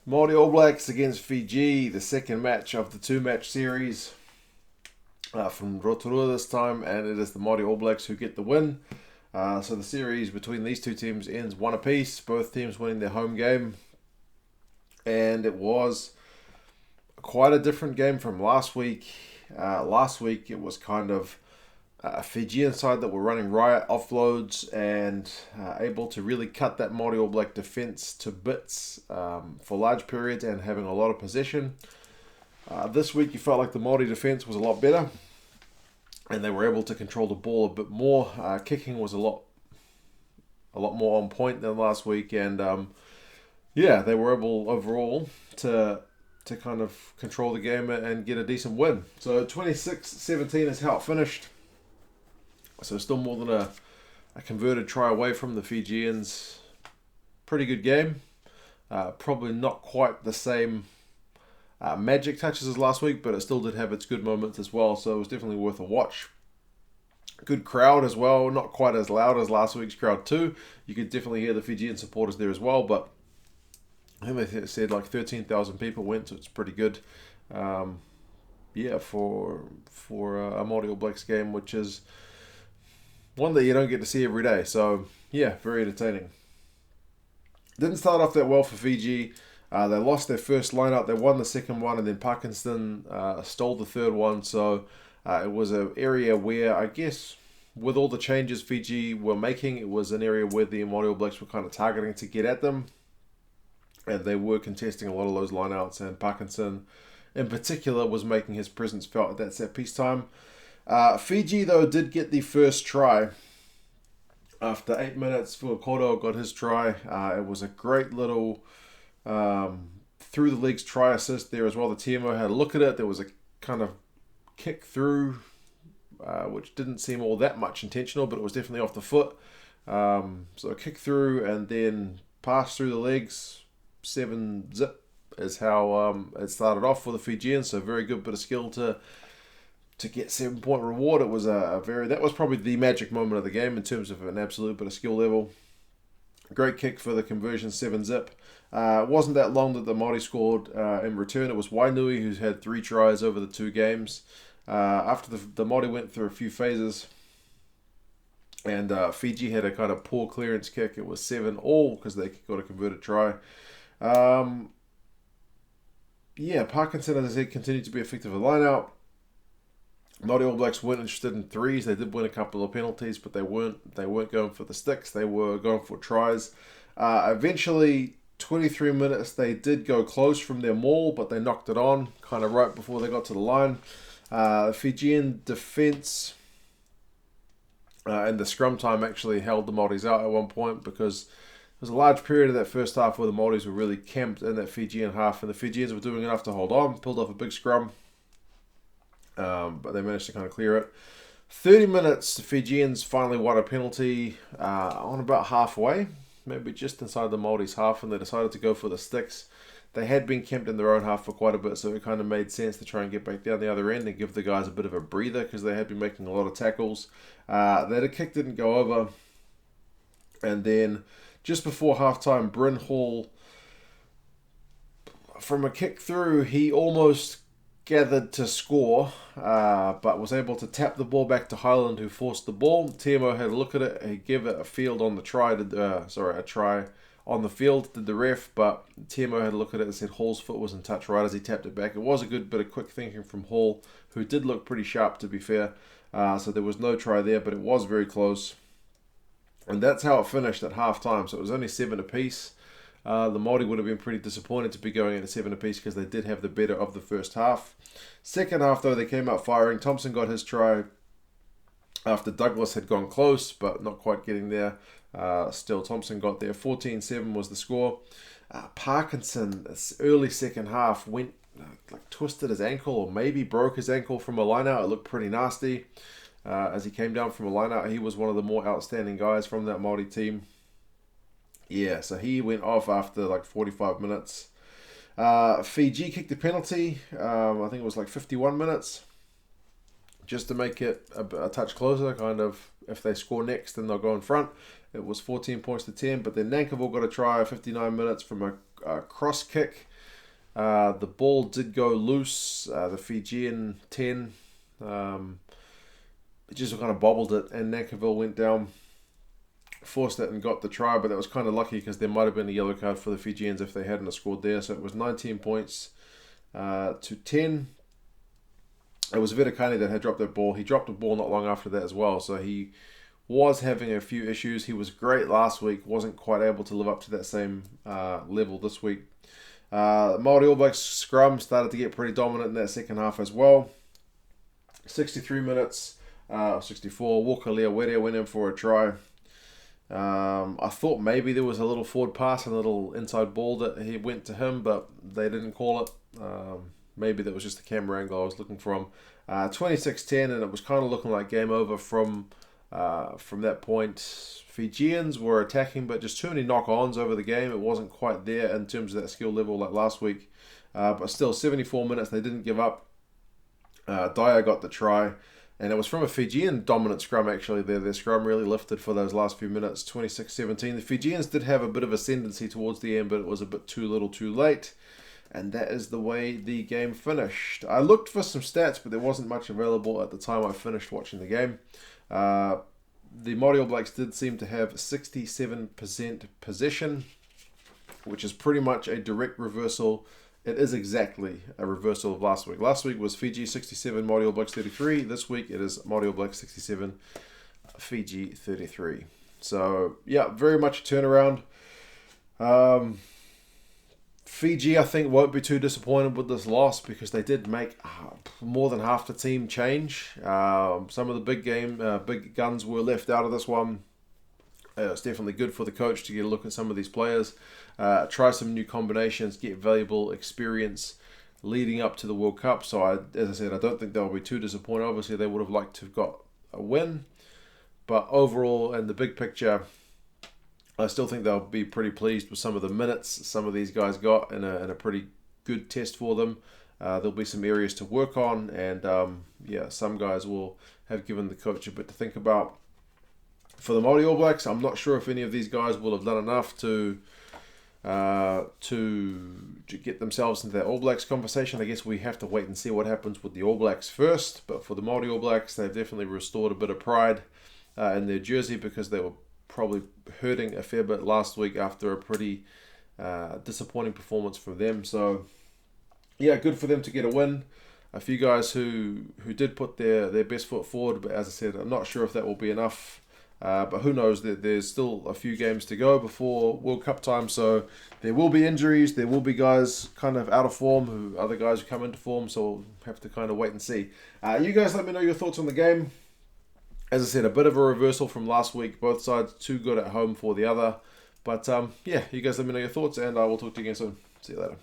Māori All Blacks against Fiji, the second match of the two-match series from Rotorua this time, and it is the Māori All Blacks who get the win. So the series between these two teams ends one apiece, both teams winning their home game, and it was quite a different game from last week. Last week it was kind of a Fijian side that were running riot offloads and able to really cut that Māori All Black defence to bits for large periods and having a lot of possession. This week you felt like the Māori defence was a lot better and they were able to control the ball a bit more. Kicking was a lot more on point than last week, and they were able overall to kind of control the game and get a decent win. So 26-17 is how it finished. So still more than a converted try away from the Fijians. Pretty good game. Probably not quite the same magic touches as last week, but it still did have its good moments as well. So it was definitely worth a watch. Good crowd as well. Not quite as loud as last week's crowd too. You could definitely hear the Fijian supporters there as well. But I think they said like 13,000 people went, so it's pretty good. For a Māori All Blacks game, which is one that you don't get to see every day. So, yeah, very entertaining. Didn't start off that well for Fiji. They lost their first lineup. They won the second one, and then Parkinson stole the third one. So, it was an area where, I guess, with all the changes Fiji were making, it was an area where the Māori All Blacks were kind of targeting to get at them. And they were contesting a lot of those lineouts, and Parkinson, in particular, was making his presence felt at that set piece time. Fiji, though, did get the first try. After 8 minutes, Fuakoto got his try. It was a great little through the legs try assist there as well. The TMO had a look at it. There was a kind of kick through, which didn't seem all that much intentional, but it was definitely off the foot. So a kick through and then pass through the legs, 7-zip is how it started off for the Fijians. So very good bit of skill to get 7-point reward. It was that was probably the magic moment of the game in terms of an absolute bit of skill level. Great kick for the conversion, 7-zip. It wasn't that long that the Māori scored in return. It was Wainui who's had 3 tries over the 2 games. After the Māori went through a few phases, and Fiji had a kind of poor clearance kick. It was 7-all because they got a converted try. Parkinson, as I said, continued to be effective at line-out. Māori All Blacks weren't interested in threes. They did win a couple of penalties, but they weren't going for the sticks. They were going for tries. Eventually, 23 minutes, they did go close from their maul, but they knocked it on kind of right before they got to the line. Fijian defence and the scrum time actually held the Māoris out at one point, because there was a large period of that first half where the Māoris were really camped in that Fijian half, and the Fijians were doing enough to hold on, pulled off a big scrum. But they managed to kind of clear it. 30 minutes, the Fijians finally won a penalty on about halfway, maybe just inside the Māoris' half, and they decided to go for the sticks. They had been camped in their own half for quite a bit, so it kind of made sense to try and get back down the other end and give the guys a bit of a breather, because they had been making a lot of tackles. That kick didn't go over. And then just before halftime, Bryn Hall, from a kick through, he almost gathered to score, but was able to tap the ball back to Highland, who forced the ball. TMO had a look at it. He gave it a field on the try. A try on the field, did the ref, but TMO had a look at it and said Hall's foot was in touch right as he tapped it back. It was a good bit of quick thinking from Hall, who did look pretty sharp, to be fair. So there was no try there, but it was very close. And that's how it finished at halftime. So it was only 7 apiece. The Māori would have been pretty disappointed to be going into 7 apiece, because they did have the better of the first half. Second half, though, they came out firing. Thompson got his try after Douglas had gone close, but not quite getting there. Still, Thompson got there. 14-7 was the score. Parkinson, this early second half, went twisted his ankle, or maybe broke his ankle from a line-out. It looked pretty nasty. As he came down from a line-out, he was one of the more outstanding guys from that Māori team. Yeah, so he went off after 45 minutes. Fiji kicked the penalty. I think it was 51 minutes. Just to make it a touch closer, kind of, if they score next, then they'll go in front. It was 14 points to 10, but then Nankivell got a try 59 minutes from a cross kick. The ball did go loose. The Fijian 10 just kind of bobbled it, and Nankivell went down, forced it and got the try, but that was kind of lucky because there might have been a yellow card for the Fijians if they hadn't scored there. So it was 19 points to 10. It was Vitakani that had dropped that ball. He dropped the ball not long after that as well, so he was having a few issues. He was great last week, wasn't quite able to live up to that same level this week. Māori All Blacks scrum started to get pretty dominant in that second half as well. 63 minutes, 64, Walker Leawere went in for a try. I thought maybe there was a little forward pass and a little inside ball that he went to him, but they didn't call it. Maybe that was just the camera angle I was looking from. 26-10, and it was kind of looking like game over from that point. Fijians were attacking, but just too many knock-ons over the game. It wasn't quite there in terms of that skill level like last week. But still, 74 minutes, they didn't give up. Dyer got the try, and it was from a Fijian dominant scrum actually. Their scrum really lifted for those last few minutes, 26-17. The Fijians did have a bit of ascendancy towards the end, but it was a bit too little too late. And that is the way the game finished. I looked for some stats, but there wasn't much available at the time I finished watching the game. The Māori All Blacks did seem to have 67% possession, which is pretty much a direct reversal. It is exactly a reversal of last week. Last week was Fiji 67, Māori All Blacks 33. This week it is Māori All Blacks 67, Fiji 33. So, yeah, very much a turnaround. Fiji, I think, won't be too disappointed with this loss because they did make more than half the team change. Some of the big guns were left out of this one. It's definitely good for the coach to get a look at some of these players, try some new combinations, get valuable experience leading up to the World Cup. So, as I said, I don't think they'll be too disappointed. Obviously, they would have liked to have got a win. But overall, in the big picture, I still think they'll be pretty pleased with some of the minutes some of these guys got in a pretty good test for them. There'll be some areas to work on, and some guys will have given the coach a bit to think about. For the Māori All Blacks, I'm not sure if any of these guys will have done enough to get themselves into that All Blacks conversation. I guess we have to wait and see what happens with the All Blacks first. But for the Māori All Blacks, they've definitely restored a bit of pride in their jersey because they were probably hurting a fair bit last week after a pretty disappointing performance from them. So, yeah, good for them to get a win. A few guys who did put their best foot forward, but as I said, I'm not sure if that will be enough. But who knows, there's still a few games to go before World Cup time, so there will be injuries, there will be guys kind of out of form, other guys who come into form, so we'll have to kind of wait and see. You guys let me know your thoughts on the game. As I said, a bit of a reversal from last week. Both sides too good at home for the other. But you guys let me know your thoughts, and I will talk to you again soon. See you later.